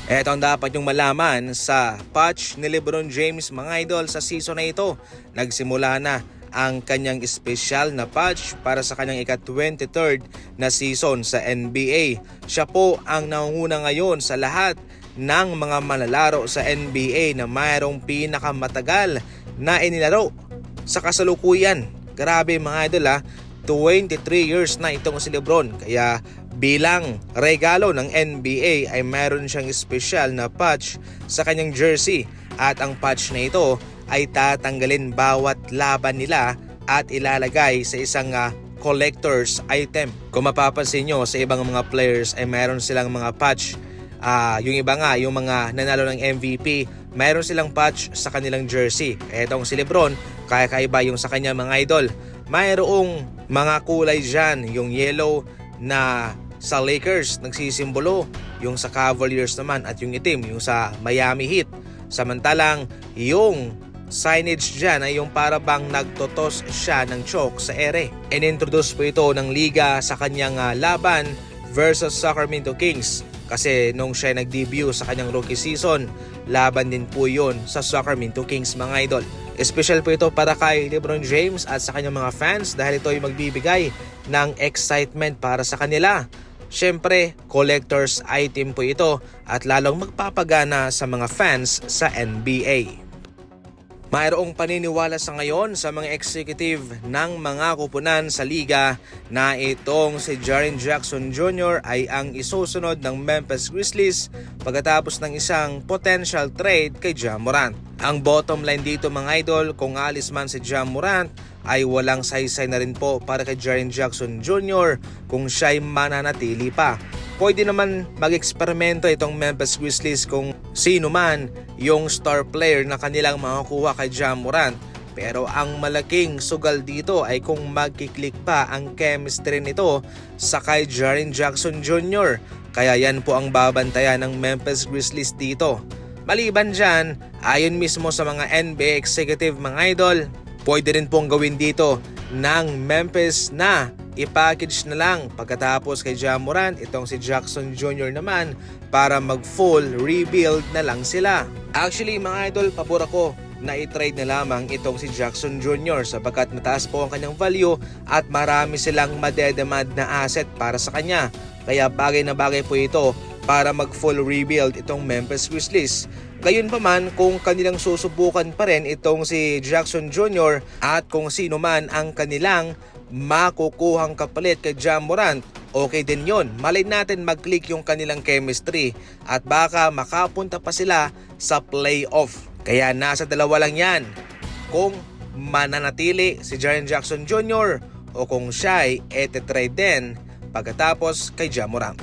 Ito ang dapat yung malaman sa patch ni LeBron James mga idol sa season na ito. Nagsimula na ang kanyang special na patch para sa kanyang ika-23rd na season sa NBA. Siya po ang nangunguna ngayon sa lahat ng mga manlalaro sa NBA na mayroong pinakamatagal na inilaro sa kasalukuyan. Grabe mga idol 23 years na itong si LeBron. Kaya bilang regalo ng NBA ay mayroon siyang special na patch sa kanyang jersey. At ang patch na ito ay tatanggalin bawat laban nila at ilalagay sa isang collector's item. Kung mapapansin nyo sa ibang mga players ay mayroon silang mga patch. Yung iba nga, yung mga nanalo ng MVP, mayroon silang patch sa kanilang jersey. Etong si LeBron, kaya-kaiba yung sa kanya mga idol. Mayroong mga kulay dyan, yung yellow na sa Lakers nagsisimbolo, yung sa Cavaliers naman at yung itim yung sa Miami Heat. Samantalang yung signage dyan ay yung para bang nagtotos siya ng chalk sa ere. Inintroduce po ito ng liga sa kanyang laban versus Sacramento Kings. Kasi nung siya nag-debut sa kanyang rookie season, laban din po yun sa Sacramento Kings mga idol. Special po ito para kay LeBron James at sa kanyang mga fans dahil ito ay magbibigay ng excitement para sa kanila. Siyempre, collector's item po ito at lalong magpapagana sa mga fans sa NBA. Mayroong paniniwala sa ngayon sa mga executive ng mga kupunan sa liga na itong si Jaren Jackson Jr. ay ang isusunod ng Memphis Grizzlies pagkatapos ng isang potential trade kay Ja Morant. Ang bottom line dito mga idol, kung alis man si Ja Morant ay walang saysay na rin po para kay Jaren Jackson Jr. kung siya'y mananatili pa. Pwede naman mag-eksperimento itong Memphis Grizzlies kung sino man yung star player na kanilang makakuha kay Ja Morant. Pero ang malaking sugal dito ay kung magkiklik pa ang chemistry nito sa kay Jaren Jackson Jr. Kaya yan po ang babantayan ng Memphis Grizzlies dito. Maliban dyan, ayon mismo sa mga NBA executive mga idol, pwede rin pong gawin dito ng Memphis na i-package na lang pagkatapos kay Ja Morant itong si Jackson Jr. naman para mag full rebuild na lang sila. Actually mga idol, pabor ako na i-trade na lamang itong si Jackson Jr. sapagkat mataas po ang kanyang value at marami silang madedemand na asset para sa kanya. Kaya bagay na bagay po ito para mag full rebuild itong Memphis Grizzlies. Gayon pa man kung kanilang susubukan pa rin itong si Jackson Jr. at kung sino man ang kanilang makukuhang kapalit kay Ja Morant, okay din yon. Malay natin mag-click yung kanilang chemistry at baka makapunta pa sila sa playoff. Kaya nasa dalawa lang yan, kung mananatili si Jaren Jackson Jr. o kung siya ay ete-trade din pagkatapos kay Ja Morant.